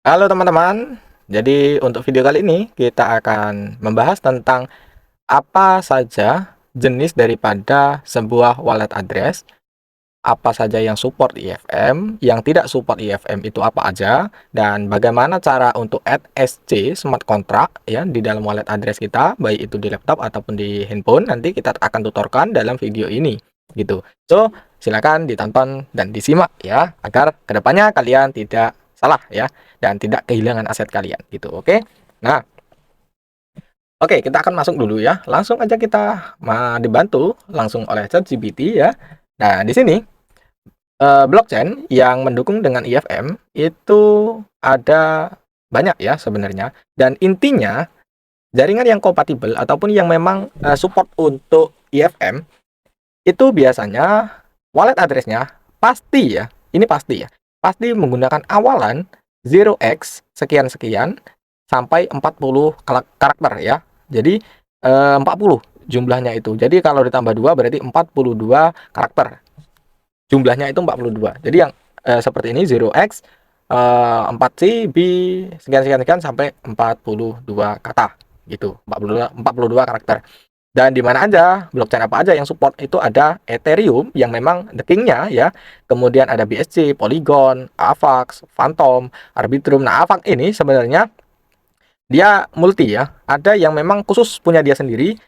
Halo teman-teman, jadi untuk video kali ini kita akan membahas tentang apa saja jenis daripada sebuah wallet address, apa saja yang support IFM, yang tidak support IFM itu apa aja, dan bagaimana cara untuk add SC smart contract ya di dalam wallet address kita, baik itu di laptop ataupun di handphone. Nanti kita akan tutorkan dalam video ini gitu. So, silakan ditonton dan disimak ya agar kedepannya kalian tidak salah ya dan tidak kehilangan aset kalian gitu. Oke. Nah, oke, kita akan masuk dulu ya. Langsung aja kita dibantu langsung oleh ChatGPT ya. Nah, di sini blockchain yang mendukung dengan IFM itu ada banyak ya sebenarnya, dan intinya jaringan yang kompatibel ataupun yang memang support untuk IFM itu biasanya wallet address-nya pasti ya, ini pasti ya, pasti menggunakan awalan 0x sekian-sekian sampai 40 karakter ya. Jadi 40 jumlahnya itu. Jadi kalau ditambah 2 berarti 42 karakter. Jumlahnya itu 42. Jadi yang seperti ini 0x 4C B sekian-sekian sampai 42 kata gitu. 42 karakter. Dan di mana aja, blockchain apa aja yang support itu ada Ethereum yang memang the king-nya ya. Kemudian ada BSC, Polygon, Avax, Phantom, Arbitrum. Nah, Avax ini sebenarnya dia multi ya. Ada yang memang khusus punya dia sendiri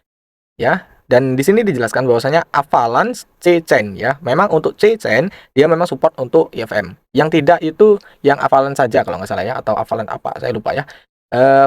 ya. Dan di sini dijelaskan bahwasanya Avalanche C-Chain ya. Memang untuk C-Chain dia memang support untuk IFM. Yang tidak itu yang Avalanche saja kalau nggak salah ya, atau Avalanche apa saya lupa ya.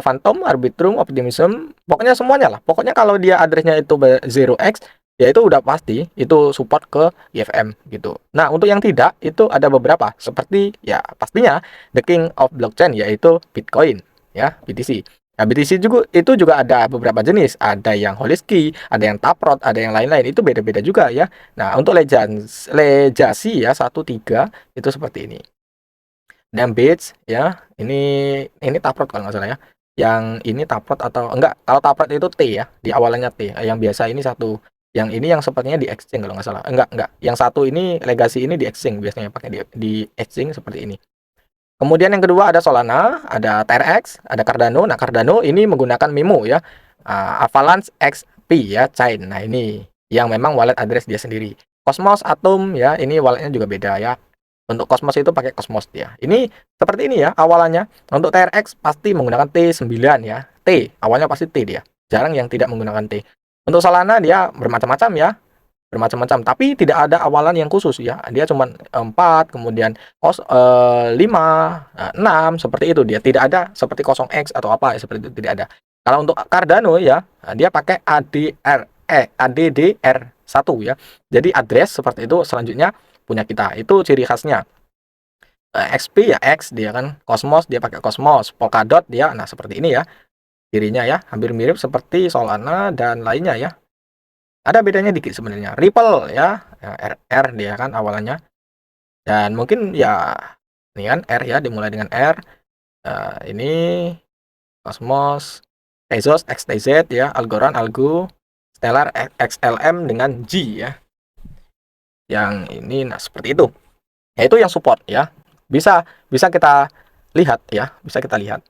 Phantom, Arbitrum, Optimism, pokoknya semuanya lah. Pokoknya kalau dia addressnya itu 0x, ya itu udah pasti itu support ke IFM gitu. Nah, untuk yang tidak itu ada beberapa seperti ya pastinya the king of blockchain yaitu Bitcoin ya, BTC. Nah, BTC juga ada beberapa jenis, ada yang Holiski, ada yang Taproot, ada yang lain-lain, itu beda-beda juga ya. Nah, untuk Legacy ya 1.3 itu seperti ini. Dan Beats ya, ini Taproot kalau nggak salah ya. Yang ini Taproot atau enggak, kalau Taproot itu T ya, di awalannya T. Yang biasa ini satu. Yang ini yang sepertinya di exchange kalau nggak salah. Enggak. Yang satu ini Legacy ini di exchange biasanya pakai di exchange seperti ini. Kemudian yang kedua ada Solana, ada TRX, ada Cardano. Nah, Cardano ini menggunakan Memo ya. Avalanche XP ya, Chain. Nah, ini yang memang wallet address dia sendiri. Cosmos Atom ya, ini walletnya juga beda ya. Untuk Cosmos itu pakai Cosmos dia. Ini seperti ini ya awalannya. Untuk TRX pasti menggunakan T9 ya. T, awalnya pasti T dia. Jarang yang tidak menggunakan T. Untuk Solana dia bermacam-macam ya, bermacam-macam, tapi tidak ada awalan yang khusus ya. Dia cuma 4, kemudian 5, 6 seperti itu dia. Tidak ada seperti 0x atau apa seperti itu, tidak ada. Kalau untuk Cardano ya, dia pakai ADDR1 ya. Jadi address seperti itu selanjutnya punya kita. Itu ciri khasnya. XP ya X dia kan, Cosmos dia pakai Cosmos, Polkadot dia nah seperti ini ya. Cirinya ya, hampir mirip seperti Solana dan lainnya ya. Ada bedanya dikit sebenarnya. Ripple ya, R dia kan awalannya. Dan mungkin ya ini kan R ya, dimulai dengan R. Ini Cosmos, Tezos, XTZ ya, Algorand, Algo, Stellar, XLM dengan G ya. Yang ini nah seperti itu. Ya itu yang support ya. Bisa bisa kita lihat ya, bisa kita lihat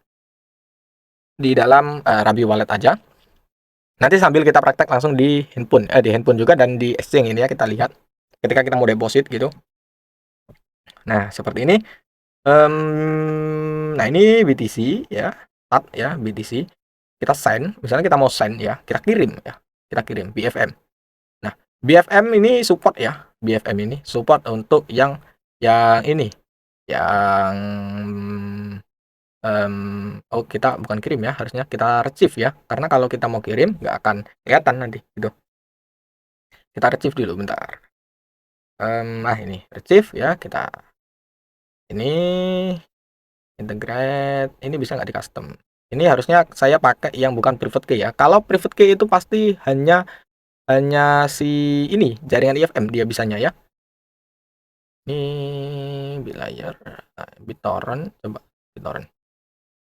di dalam Rabi Wallet aja. Nanti sambil kita praktek langsung di handphone juga dan di exchange ini ya kita lihat ketika kita mau deposit gitu. Nah, seperti ini. Nah ini BTC ya, tab ya BTC. Kita send, misalnya kita mau send ya, kita kirim ya, kita kirim BFM. Nah BFM ini support ya, BFM ini support untuk yang ini, yang oh kita bukan kirim ya, harusnya kita retrieve ya, karena kalau kita mau kirim nggak akan kelihatan nanti gitu. Kita retrieve dulu bentar. Nah ini retrieve ya, kita ini integrate, ini bisa nggak di custom? Ini harusnya saya pakai yang bukan private key ya. Kalau private key itu pasti hanya si ini jaringan IFM dia bisanya ya. Ini Belayer, BitTorrent, coba BitTorrent.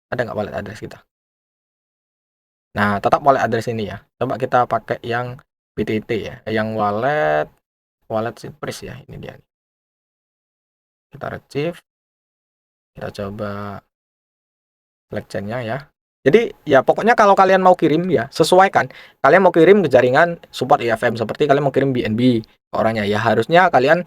Ada nggak wallet address kita? Nah, tetap wallet address ini ya. Coba kita pakai yang BTT ya, yang wallet Cypress ya. Ini dia. Kita retrieve, kita coba select chain-nya ya. Jadi ya pokoknya kalau kalian mau kirim ya sesuaikan. Kalian mau kirim ke jaringan support IFM seperti kalian mau kirim BNB ke orangnya ya harusnya kalian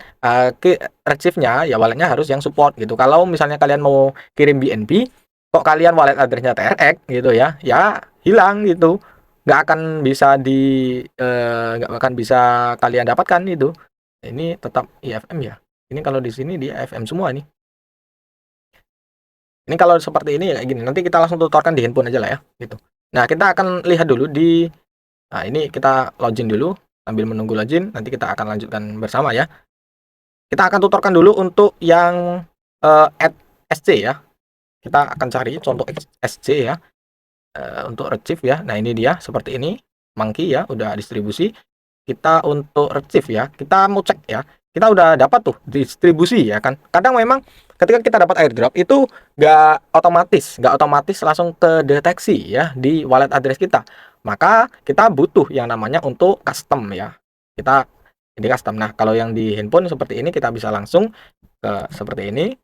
retrieve-nya ya walletnya harus yang support gitu. Kalau misalnya kalian mau kirim BNB kok kalian wallet address-nya TRX gitu ya, ya hilang gitu. Nggak akan bisa nggak akan bisa kalian dapatkan itu. Ini tetap IFM ya. Ini kalau di sini di IFM semua nih. Ini kalau seperti ini kayak gini, nanti kita langsung tutorkan di handphone aja lah ya, gitu. Nah, kita akan lihat dulu nah ini kita login dulu, sambil menunggu login, nanti kita akan lanjutkan bersama ya. Kita akan tutorkan dulu untuk yang add SC ya. Kita akan cari contoh SC ya, untuk retrieve ya. Nah, ini dia seperti ini, monkey ya, udah distribusi. Kita untuk retrieve ya, kita mau cek ya. Kita udah dapat tuh distribusi ya kan. Kadang memang ketika kita dapat airdrop itu nggak otomatis langsung terdeteksi ya di wallet address kita. Maka kita butuh yang namanya untuk custom ya. Kita ini custom. Nah, kalau yang di handphone seperti ini kita bisa langsung ke seperti ini.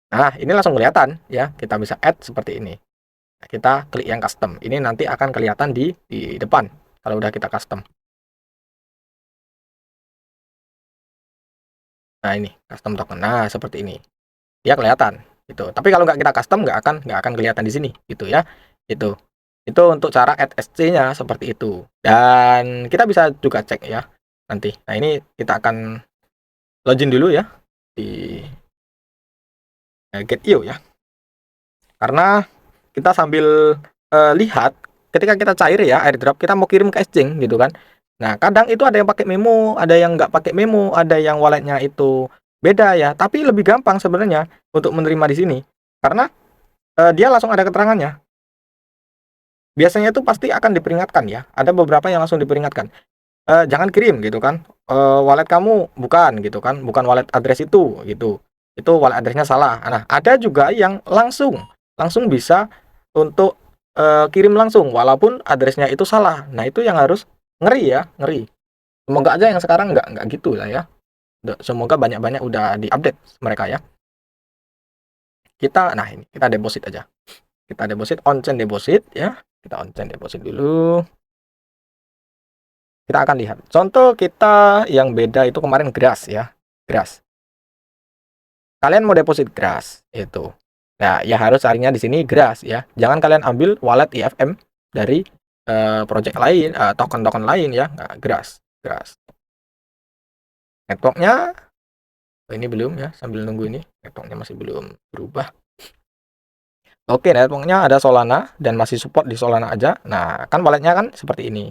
Nah, ini langsung kelihatan ya. Kita bisa add seperti ini. Nah, kita klik yang custom. Ini nanti akan kelihatan di depan kalau udah kita custom. Nah, ini custom token. Nah, seperti ini. Dia kelihatan gitu. Tapi kalau nggak kita custom nggak akan kelihatan di sini gitu ya. Itu untuk cara add SC-nya seperti itu. Dan kita bisa juga cek ya nanti. Nah, ini kita akan login dulu ya di Get.io ya. Karena kita sambil lihat ketika kita cair ya airdrop kita mau kirim ke exchange gitu kan. Nah, kadang itu ada yang pakai memo, ada yang nggak pakai memo, ada yang walletnya itu beda ya. Tapi lebih gampang sebenarnya untuk menerima di sini karena dia langsung ada keterangannya. Biasanya itu pasti akan diperingatkan ya. Ada beberapa yang langsung diperingatkan. Jangan kirim gitu kan. Wallet kamu bukan gitu kan, bukan wallet address itu gitu. Itu wallet addressnya salah. Nah, ada juga yang langsung bisa untuk kirim langsung walaupun addressnya itu salah. Nah, itu yang harus ngeri ya, ngeri. Semoga aja yang sekarang nggak gitu lah ya. Semoga banyak-banyak udah diupdate mereka ya. Nah ini kita deposit aja. Kita deposit on-chain deposit ya. Kita on-chain deposit dulu. Kita akan lihat. Contoh kita yang beda itu kemarin Grass ya. Grass. Kalian mau deposit Grass itu. Nah, ya harus carinya di sini Grass ya. Jangan kalian ambil wallet IFM dari project lain, token-token lain ya. Nah, Grass. Networknya ini belum ya, sambil nunggu ini. Networknya masih belum berubah. Oke, networknya ada Solana dan masih support di Solana aja. Nah, kan walletnya kan seperti ini.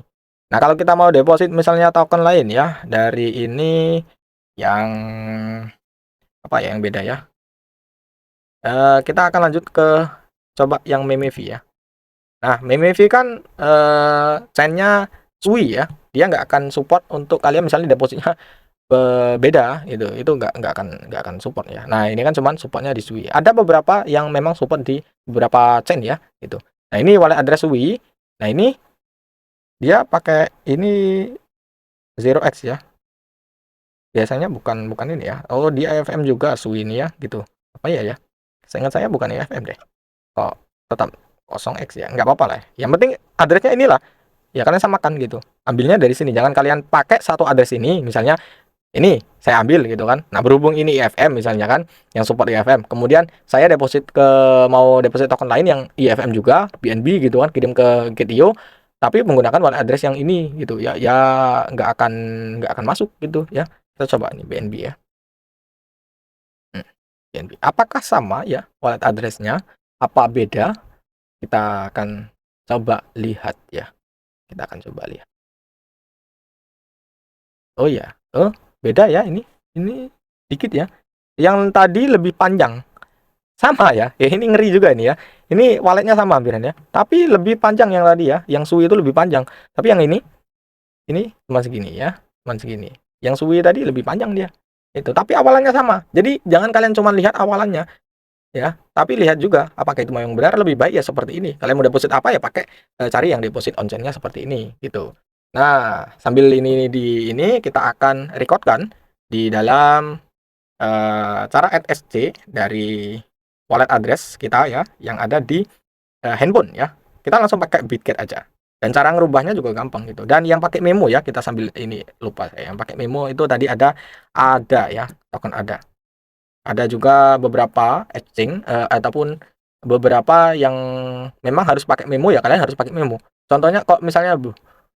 Nah, kalau kita mau deposit misalnya token lain ya, dari ini yang apa ya yang beda ya. Kita akan lanjut ke coba yang Memev ya. Nah, Memev kan chainnya Sui ya. Dia nggak akan support untuk kalian misalnya depositnya beda gitu. Itu nggak akan support ya. Nah, ini kan cuman supportnya di Sui. Ada beberapa yang memang support di beberapa chain ya gitu. Nah, ini wallet address Sui. Nah, ini dia pakai ini 0x ya. Biasanya bukan ini ya. Oh, di IFM juga Sui ini ya gitu. Apa ya? Seingat saya bukan IFM deh. Kok tetap 0x ya. Nggak apa-apa lah. Yang penting addressnya inilah. Ya kalian samakan gitu. Ambilnya dari sini. Jangan kalian pakai satu address ini. Misalnya ini saya ambil gitu kan. Nah, berhubung ini IFM misalnya kan yang support IFM. Kemudian saya mau deposit token lain yang IFM juga, BNB gitu kan, kirim ke Get.io tapi menggunakan wallet address yang ini gitu ya. Ya nggak akan masuk gitu ya. Kita coba ini BNB ya. BNB. Apakah sama ya wallet addressnya? Apa beda? Kita akan coba lihat ya. Kita akan coba lihat. Oh ya. Beda ya ini. Ini dikit ya. Yang tadi lebih panjang. Sama ya. Ini ngeri juga ini ya. Ini walletnya sama hampiran ya. Tapi lebih panjang yang tadi ya. Yang Sui itu lebih panjang. Tapi yang ini cuma segini ya. Cuma segini. Yang Sui tadi lebih panjang dia. Itu. Tapi awalannya sama. Jadi jangan kalian cuma lihat awalannya ya. Tapi lihat juga apakah itu yang benar. Lebih baik ya seperti ini. Kalian mau deposit apa ya pakai cari yang deposit on-chain-nya seperti ini gitu. Nah, sambil ini kita akan recordkan di dalam cara add SC dari wallet address kita ya yang ada di handphone ya. Kita langsung pakai Bitget aja. Dan cara ngerubahnya juga gampang gitu. Dan yang pakai memo ya, kita sambil ini lupa saya. Yang pakai memo itu tadi ada ya, token ada. Ada juga beberapa exchange ataupun beberapa yang memang harus pakai memo ya, kalian harus pakai memo. Contohnya kok misalnya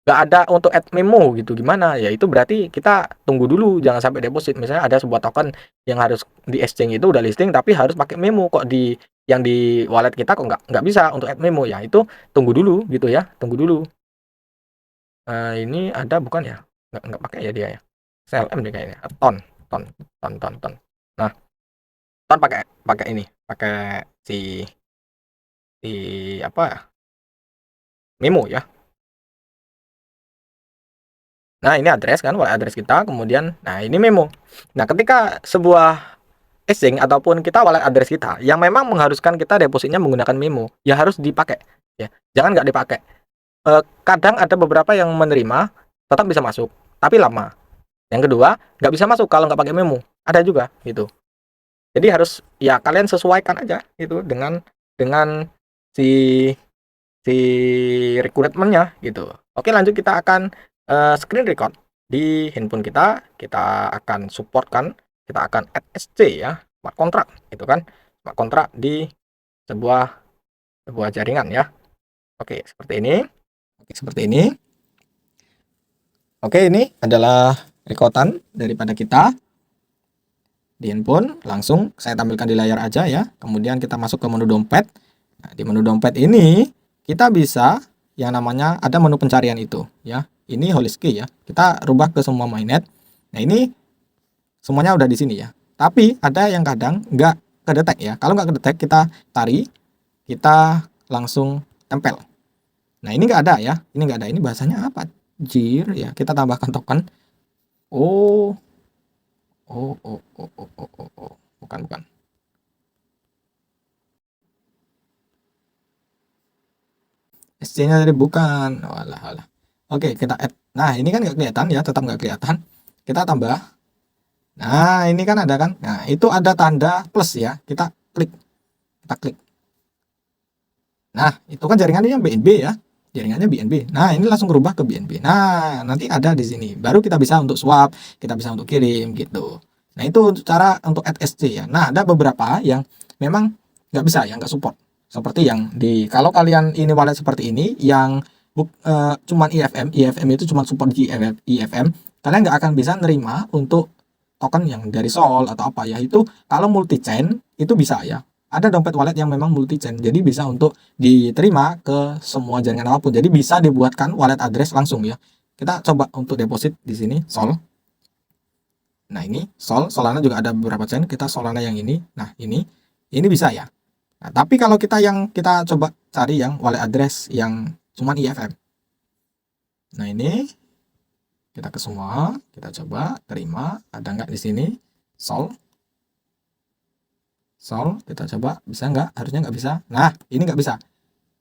nggak ada untuk add memo gitu gimana ya, itu berarti kita tunggu dulu, jangan sampai deposit. Misalnya ada sebuah token yang harus di exchange itu udah listing tapi harus pakai memo, kok di yang di wallet kita kok nggak bisa untuk add memo ya, itu tunggu dulu gitu ya, tunggu dulu. Ini ada bukan ya, nggak pakai ya dia ya, CLM deh kayaknya, ton. Nah, ton pakai pakai ini, pakai si apa memo ya. Nah, ini address kan, wallet address kita, kemudian nah ini memo. Nah, ketika sebuah exchange ataupun kita wallet address kita yang memang mengharuskan kita depositnya menggunakan memo, ya harus dipakai ya. Jangan nggak dipakai. Kadang ada beberapa yang menerima tetap bisa masuk, tapi lama. Yang kedua, nggak bisa masuk kalau nggak pakai memo. Ada juga gitu. Jadi harus ya kalian sesuaikan aja gitu dengan si si requirement-nya gitu. Oke, lanjut kita akan screen record di handphone kita akan supportkan, kita akan add SC ya, smart contract itu kan, smart contract di sebuah jaringan ya. Oke, seperti ini. Oke, ini adalah rekotan daripada kita di handphone. Langsung saya tampilkan di layar aja ya. Kemudian kita masuk ke menu dompet. Nah, di menu dompet ini kita bisa yang namanya ada menu pencarian itu ya. Ini Holiski ya. Kita rubah ke semua mainnet. Nah, ini semuanya udah di sini ya. Tapi ada yang kadang nggak kedetek ya. Kalau nggak kedetek kita tarik, kita langsung tempel. Nah, ini nggak ada ya. Ini nggak ada. Ini bahasanya apa? Jir ya. Kita tambahkan token. Oh. Bukan. SC-nya tadi bukan. Walah. Oke, kita add. Nah, ini kan nggak kelihatan ya, tetap nggak kelihatan. Kita tambah. Nah, ini kan ada kan. Nah, itu ada tanda plus ya. Kita klik. Nah, itu kan jaringannya BNB ya. Jaringannya BNB. Nah, ini langsung berubah ke BNB. Nah, nanti ada di sini. Baru kita bisa untuk swap, kita bisa untuk kirim gitu. Nah, itu cara untuk add SC ya. Nah, ada beberapa yang memang nggak bisa ya, nggak support. Seperti yang di kalau kalian ini wallet seperti ini yang cuman IFM itu cuma support di IFM, kalian nggak akan bisa nerima untuk token yang dari Sol atau apa ya. Itu kalau multi chain itu bisa ya. Ada dompet wallet yang memang multi chain, jadi bisa untuk diterima ke semua jaringan apapun. Jadi bisa dibuatkan wallet address langsung ya. Kita coba untuk deposit di sini Sol. Nah, ini Solana juga ada beberapa chain. Kita Solana yang ini. Nah, ini bisa ya. Nah, tapi kalau kita coba cari yang wallet address yang cuman IFM. Nah, ini kita ke semua, kita coba terima, ada nggak di sini? Sol, kita coba bisa nggak? Harusnya nggak bisa. Nah, ini nggak bisa.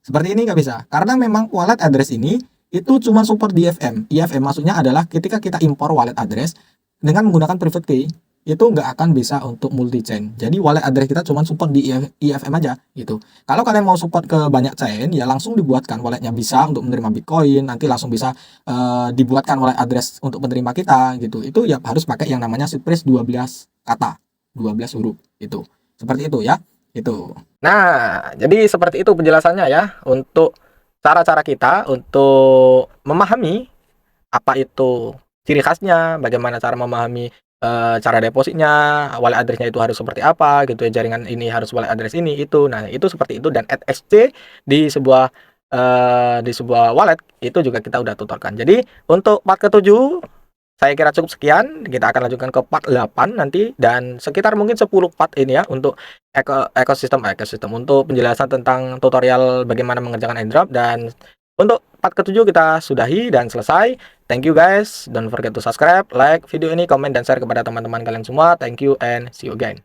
Seperti ini nggak bisa, karena memang wallet address ini itu cuma support di IFM. IFM maksudnya adalah ketika kita impor wallet address dengan menggunakan private key, itu nggak akan bisa untuk multi chain. Jadi wallet address kita cuma support di IFM aja gitu. Kalau kalian mau support ke banyak chain, ya langsung dibuatkan walletnya, bisa untuk menerima Bitcoin, nanti langsung bisa dibuatkan wallet address untuk penerima kita gitu. Itu ya harus pakai yang namanya seed phrase 12 kata, 12 huruf itu. Seperti itu ya. Itu. Nah, jadi seperti itu penjelasannya ya untuk cara-cara kita untuk memahami apa itu ciri khasnya, bagaimana cara memahami cara depositnya, wallet address-nya itu harus seperti apa gitu ya, jaringan ini harus wallet address ini itu. Nah, itu seperti itu, dan add SC di sebuah wallet itu juga kita udah tutorkan. Jadi untuk part ke-7 saya kira cukup sekian. Kita akan lanjutkan ke part 8 nanti, dan sekitar mungkin 10 part ini ya untuk ekosistem untuk penjelasan tentang tutorial bagaimana mengerjakan airdrop. Dan untuk part ke-7 kita sudahi dan selesai. Thank you guys. Don't forget to subscribe, like video ini, komen, dan share kepada teman-teman kalian semua. Thank you and see you again.